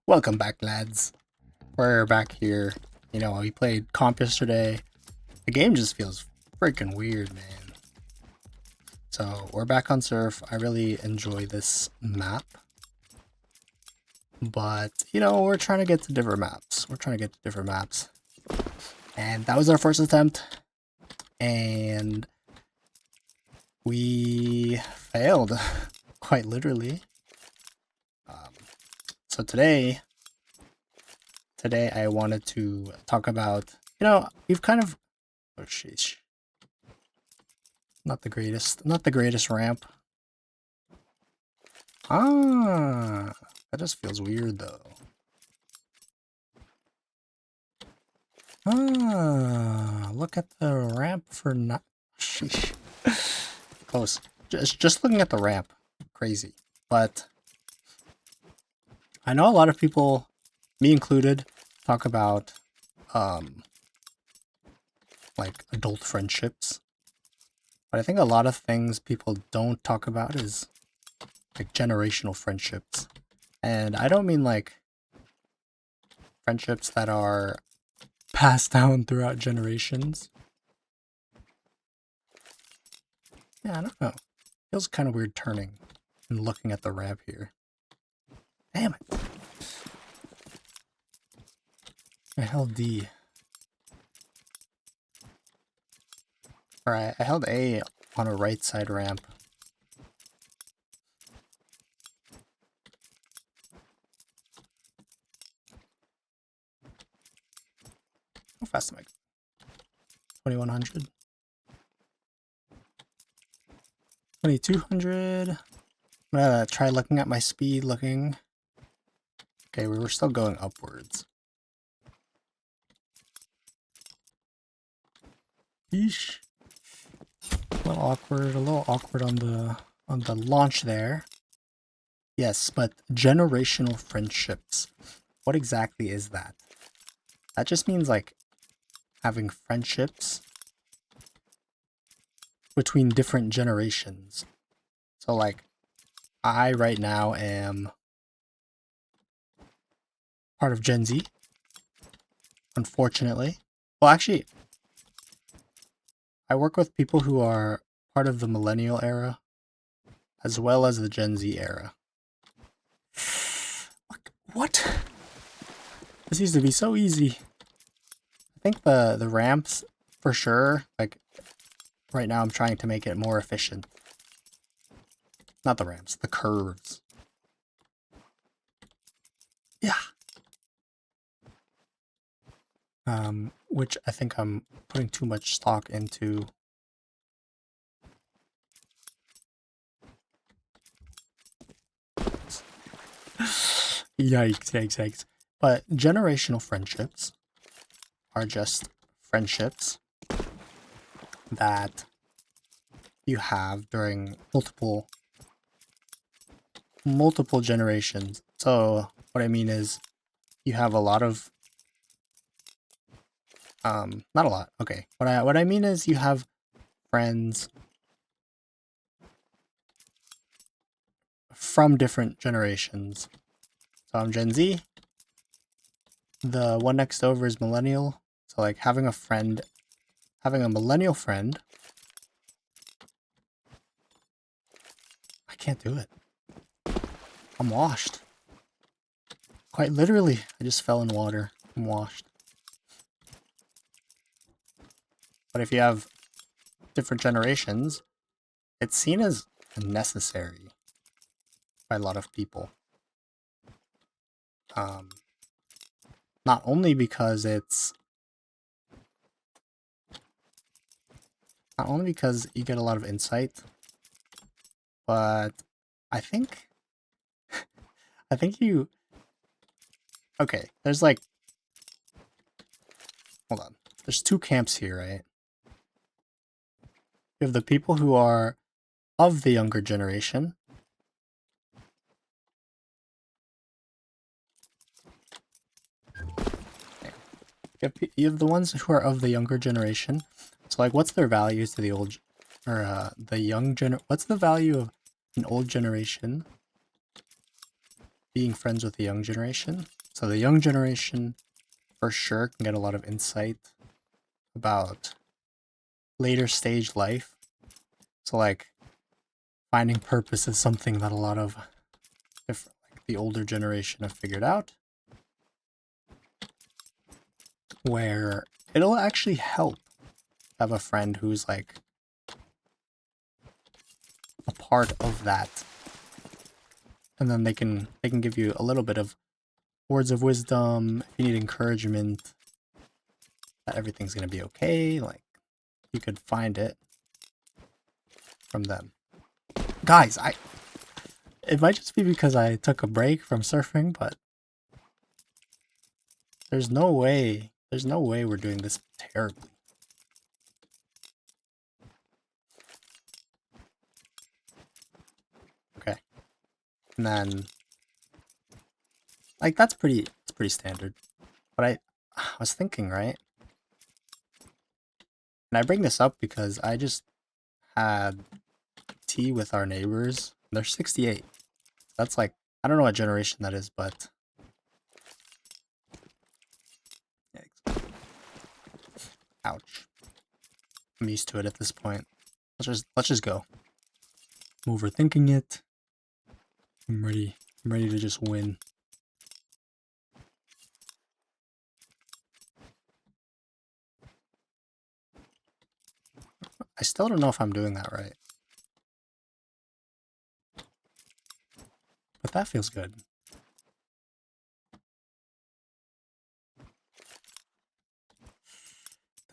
Welcome back, lads. We're back here. You know, we played comp yesterday. The game just feels freaking weird, man. So, we're back on Surf. I really enjoy this map. But, you know, we're trying to get to different maps. And that was our first attempt. And we failed, quite literally. So today I wanted to talk about, we've kind of, oh sheesh, not the greatest ramp. That just feels weird though. Look at the ramp for not, sheesh, close. Just looking at the ramp, crazy. But I know a lot of people, me included, talk about, like adult friendships. But I think a lot of things people don't talk about is like generational friendships. And I don't mean like friendships that are passed down throughout generations. Yeah, I don't know. Feels kind of weird turning and looking at the ramp here. Damn it. I held D. Alright, I held A on a right side ramp. How fast am I going? 2100. 2200. I'm gonna try looking at my speed, looking. Okay, we were still going upwards. Yeesh. A little awkward on the launch there. Yes, but generational friendships. What exactly is that? That just means like having friendships between different generations. So like I right now am part of Gen Z, unfortunately. Well, actually, I work with people who are part of the millennial era as well as the Gen Z era. What? This used to be so easy. I think the ramps, for sure, like, right now I'm trying to make it more efficient. Not the ramps, the curves. Yeah. Which I think I'm putting too much stock into. Yikes, yikes, yikes. But generational friendships are just friendships that you have during multiple generations. So what I mean is you have a lot of not a lot. Okay. What I mean is you have friends from different generations. So I'm Gen Z. The one next over is millennial. So like having a millennial friend. I can't do it. I'm washed. Quite literally, I just fell in water. I'm washed. But if you have different generations, it's seen as necessary by a lot of people. Not only because you get a lot of insight, but I think you okay, there's like, hold on. There's two camps here, right? You have the people who are of the younger generation. You have the ones who are of the younger generation. So like, what's their values to the old, or the young what's the value of an old generation being friends with the young generation. So the young generation for sure can get a lot of insight about later stage life. So like finding purpose is something that a lot of different, like the older generation have figured out, where it'll actually help have a friend who's like a part of that, and then they can give you a little bit of words of wisdom if you need encouragement that everything's gonna be okay. Like you could find it from them. Guys, it might just be because I took a break from surfing, but there's no way we're doing this terribly. Okay. And then like it's pretty standard. But I was thinking, right? And I bring this up because I just had tea with our neighbors. They're 68. That's like, I don't know what generation that is, but ouch. I'm used to it at this point. Let's just go. I'm overthinking it. I'm ready to just win. I still don't know if I'm doing that right. But that feels good.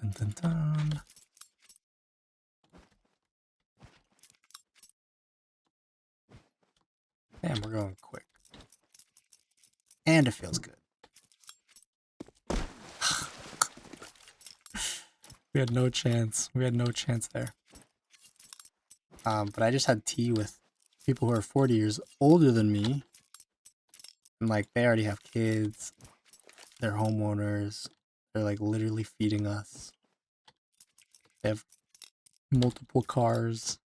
Dun dun dun. Damn, we're going quick. And it feels good. We had no chance. We had no chance there. But I just had tea with people who are 40 years older than me. And like they already have kids. They're homeowners. They're like literally feeding us. They have multiple cars.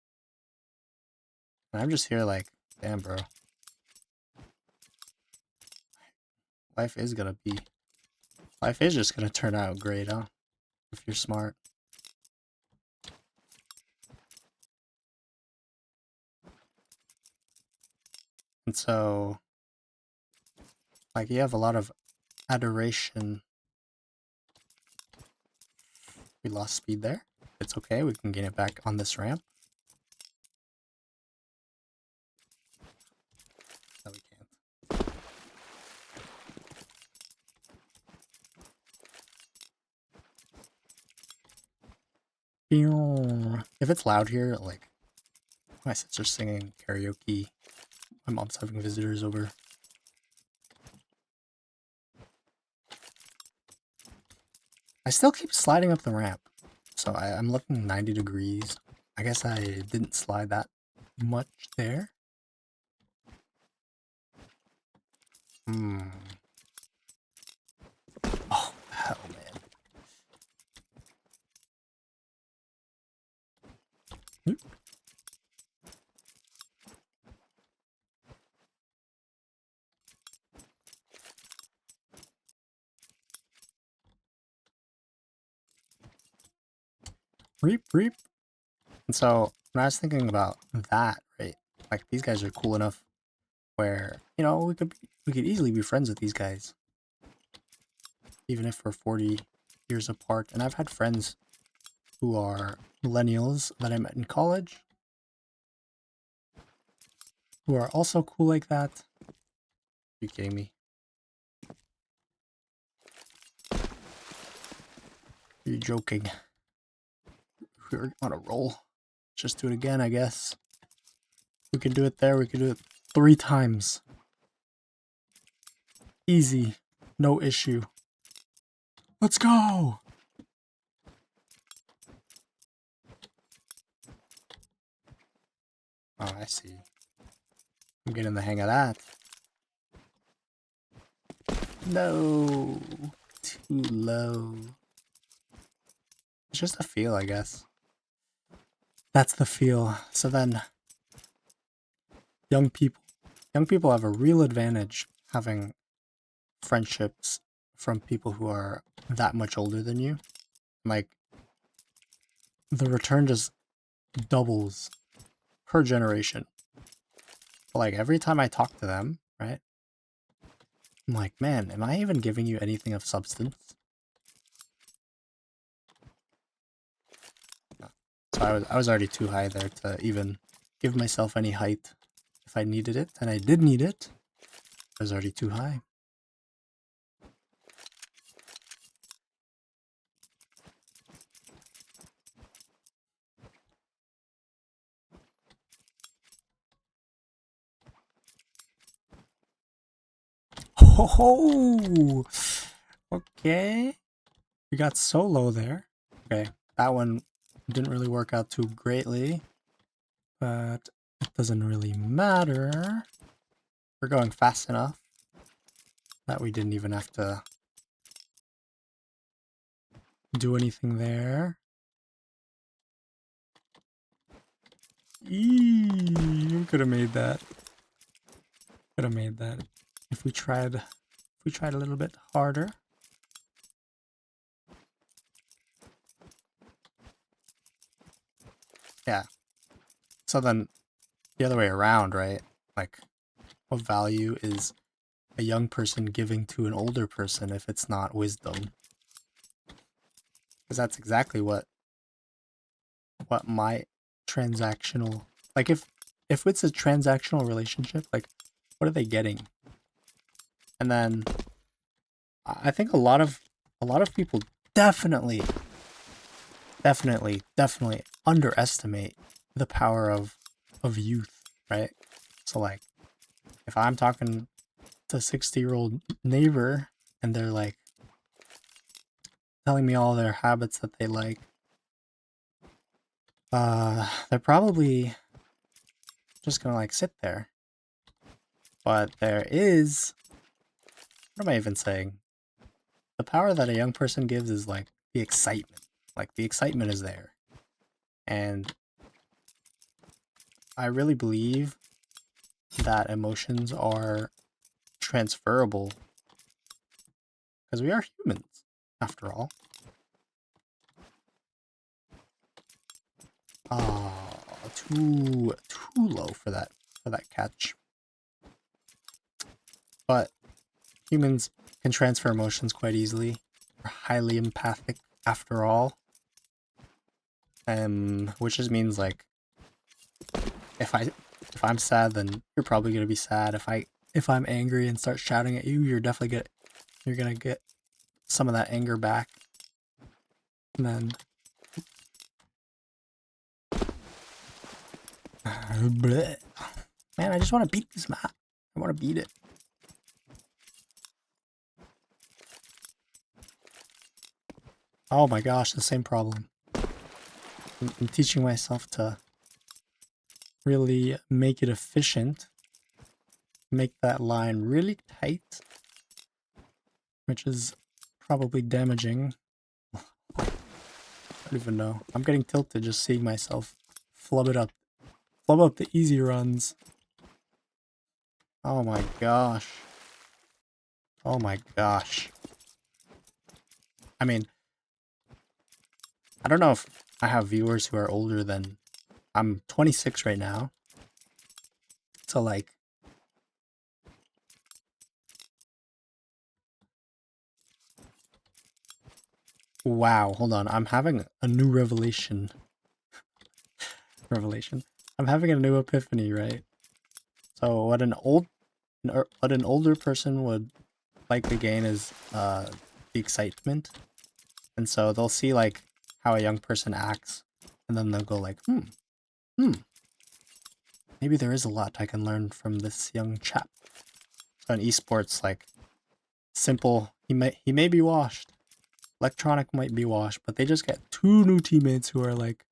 And I'm just here like, damn bro. Life is just gonna turn out great, huh? If you're smart. And so, like, you have a lot of adoration. We lost speed there. It's okay, we can gain it back on this ramp. No, we can't. If it's loud here, like, my sister's singing karaoke. My mom's having visitors over. I still keep sliding up the ramp. So I'm looking 90 degrees. I guess I didn't slide that much there. Oh, hell, man. Reap, reap. And so when I was thinking about that, right? Like these guys are cool enough where, you know, we could easily be friends with these guys. Even if we're 40 years apart. And I've had friends who are millennials that I met in college who are also cool like that. Are you kidding me? Are you joking? We're on a roll. Just do it again, I guess. We can do it there. We can do it 3 times. Easy. No issue. Let's go! Oh, I see. I'm getting the hang of that. No! Too low. It's just a feel, I guess. That's the feel. So then, young people young people have a real advantage having friendships from people who are that much older than you. Like, the return just doubles per generation. But like, every time I talk to them, right? I'm like, man, am I even giving you anything of substance? So I was already too high there to even give myself any height if I needed it, and I did need it. I was already too high. Oh, okay. We got so low there. Okay, that one didn't really work out too greatly, but it doesn't really matter. We're going fast enough that we didn't even have to do anything there. Eee, could have made that. Could have made that if we tried a little bit harder. Yeah. So then the other way around, right? Like, what value is a young person giving to an older person if it's not wisdom? Because that's exactly what my transactional, like, if it's a transactional relationship, like, what are they getting? And then I think a lot of people definitely underestimate the power of youth, right? So like, if I'm talking to a 60-year-old neighbor and they're like telling me all their habits that they like, they're probably just gonna like sit there. But there is, what am I even saying? The power that a young person gives is like the excitement. Like, the excitement is there. And I really believe that emotions are transferable because we are humans, after all. Ah, too low for that catch. But humans can transfer emotions quite easily. We're highly empathic, after all. Which just means like, if I'm sad, then you're probably gonna be sad. If I'm angry and start shouting at you, you're gonna get some of that anger back. And then bleh. Man, I just want to beat this map. I want to beat it. Oh my gosh, the same problem. I'm teaching myself to really make it efficient. Make that line really tight, which is probably damaging. I don't even know. I'm getting tilted just seeing myself flub up the easy runs. Oh my gosh. Oh my gosh. I mean, I don't know if I have viewers who are older than... I'm 26 right now. So like... Wow, hold on. I'm having a new revelation. I'm having a new epiphany, right? So what an older person would likely gain is the excitement. And so they'll see like how a young person acts, and then they'll go like, maybe there is a lot I can learn from this young chap. So in esports, like, simple, he may be washed. Electronic might be washed, but they just get 2 new teammates who are like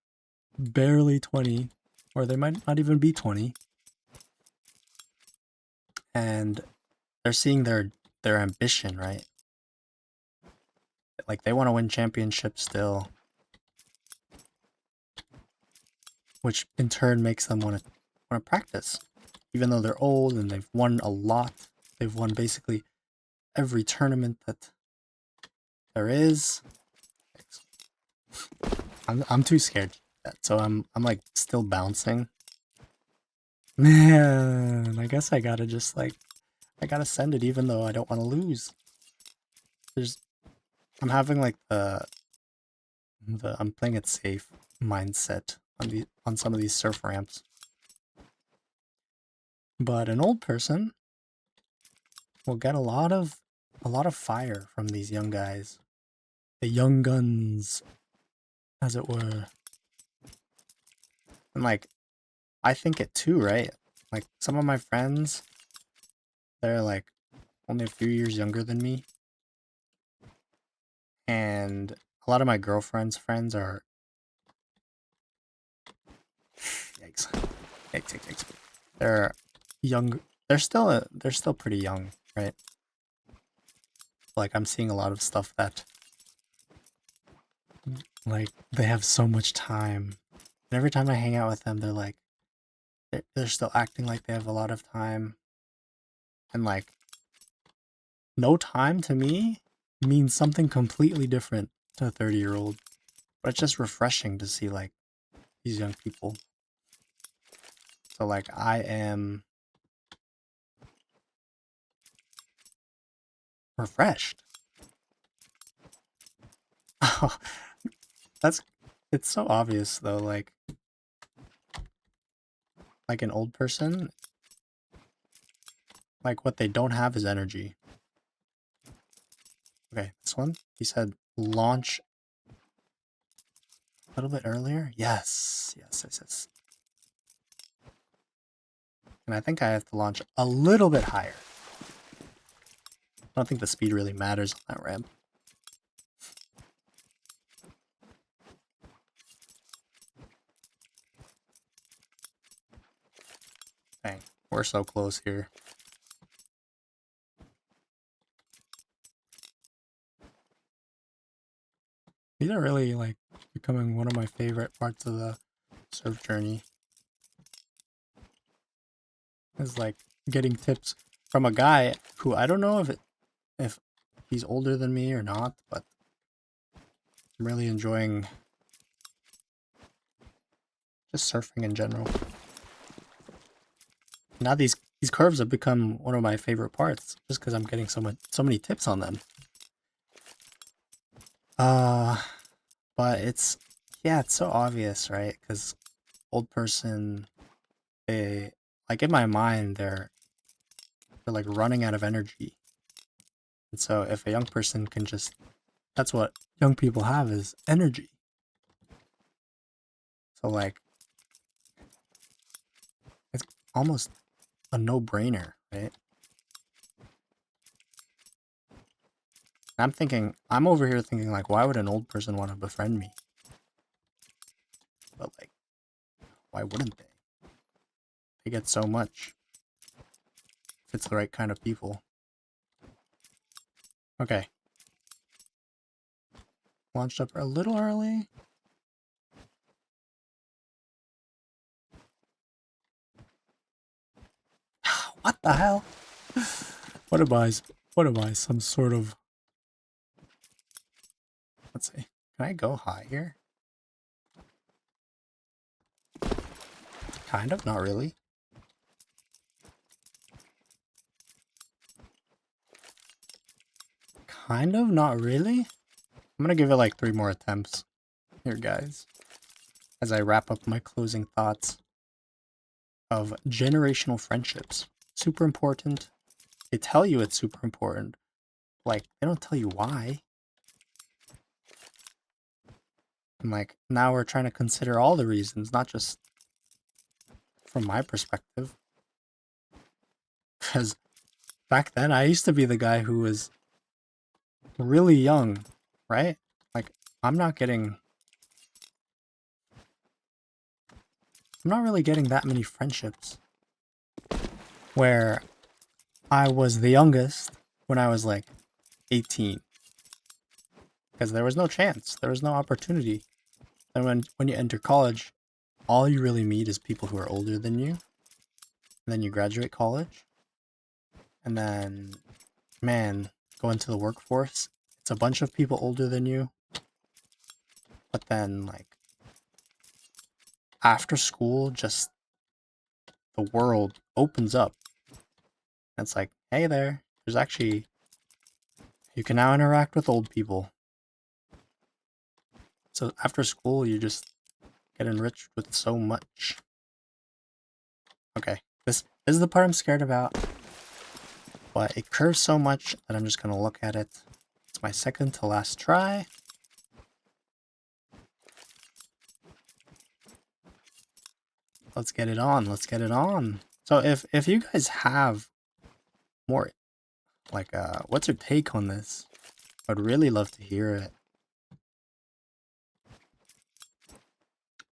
barely 20, or they might not even be 20. And they're seeing their ambition, right? Like, they want to win championships still, which in turn makes them want to practice. even though they're old and they've won a lot. They've won basically every tournament that there is. I'm too scared to do that, so I'm like still bouncing. Man, I guess I gotta just like I gotta send it even though I don't want to lose. There's I'm having like the I'm playing it safe mindset on some of these surf ramps. But an old person will get a lot of fire from these young guys. The young guns, as it were. And like I think it too, right? Like some of my friends, they're like only a few years younger than me. And a lot of my girlfriend's friends are yikes. Yikes. They're young. They're still pretty young, right? Like I'm seeing a lot of stuff that like they have so much time. And every time I hang out with them, they're like they're still acting like they have a lot of time. And like no time to me means something completely different to a 30-year-old. But it's just refreshing to see like these young people. So like I am refreshed. That's it's so obvious though, like an old person, like what they don't have is energy. Okay, this one, he said launch a little bit earlier. Yes. And I think I have to launch a little bit higher. I don't think the speed really matters on that ramp. Dang, we're so close here. These are really like becoming one of my favorite parts of the surf journey. Is like getting tips from a guy who I don't know if he's older than me or not, but I'm really enjoying just surfing in general. Now these curves have become one of my favorite parts just because I'm getting so many tips on them. But it's so obvious, right? Because old person, they like in my mind they're like running out of energy, and so if a young person can just, that's what young people have is energy. So like it's almost a no-brainer, right? I'm over here thinking like, why would an old person want to befriend me? But like, why wouldn't they? They get so much. If it's the right kind of people. Okay. Launched up a little early. What the hell? What am I, some sort of... Let's see. Can I go higher? Kind of, not really. Kind of, not really. I'm gonna give it like 3 more attempts here, guys, as I wrap up my closing thoughts of generational friendships. Super important. They tell you it's super important. Like, they don't tell you why. And like, now we're trying to consider all the reasons, not just from my perspective. Because back then, I used to be the guy who was really young, right? Like, I'm not really getting that many friendships where I was the youngest when I was like 18. Because there was no chance. There was no opportunity. And when you enter college, all you really meet is people who are older than you. and then you graduate college, and then, man, go into the workforce. It's a bunch of people older than you, but then, like, after school, just the world opens up. And it's like, hey there, there's actually, you can now interact with old people. So after school, you just get enriched with so much. Okay, this is the part I'm scared about, but it curves so much that I'm just gonna look at it. It's my second to last try. Let's get it on. Let's get it on. So if you guys have more, like, what's your take on this? I'd really love to hear it.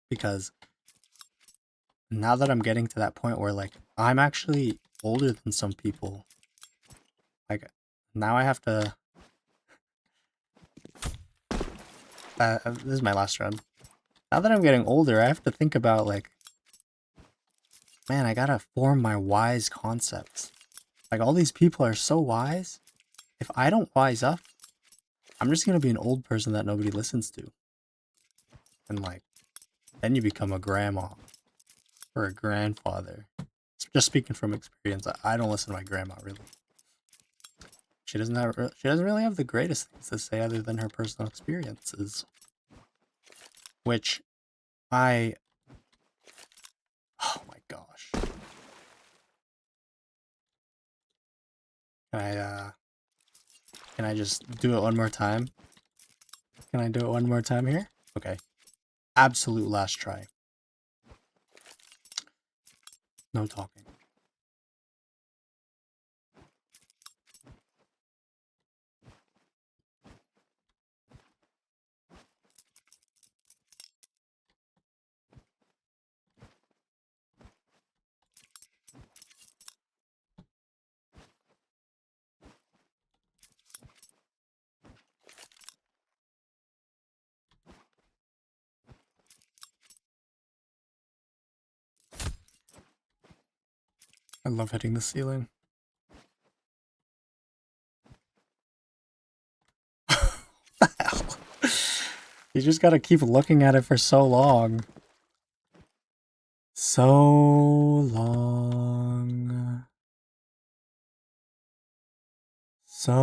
Because now that I'm getting to that point where, like, I'm actually older than some people. Like, now I have to... this is my last run. Now that I'm getting older, I have to think about, like, man, I gotta form my wise concepts. Like, all these people are so wise. If I don't wise up, I'm just gonna be an old person that nobody listens to. And, like, then you become a grandma. Or a grandfather. Just speaking from experience, I don't listen to my grandma, really. She doesn't really have the greatest things to say other than her personal experiences. Which oh my gosh. Can I just do it one more time? Can I do it one more time here? Okay. Absolute last try. No talking. I love hitting the ceiling. What the hell? You just gotta keep looking at it for so long. So long. So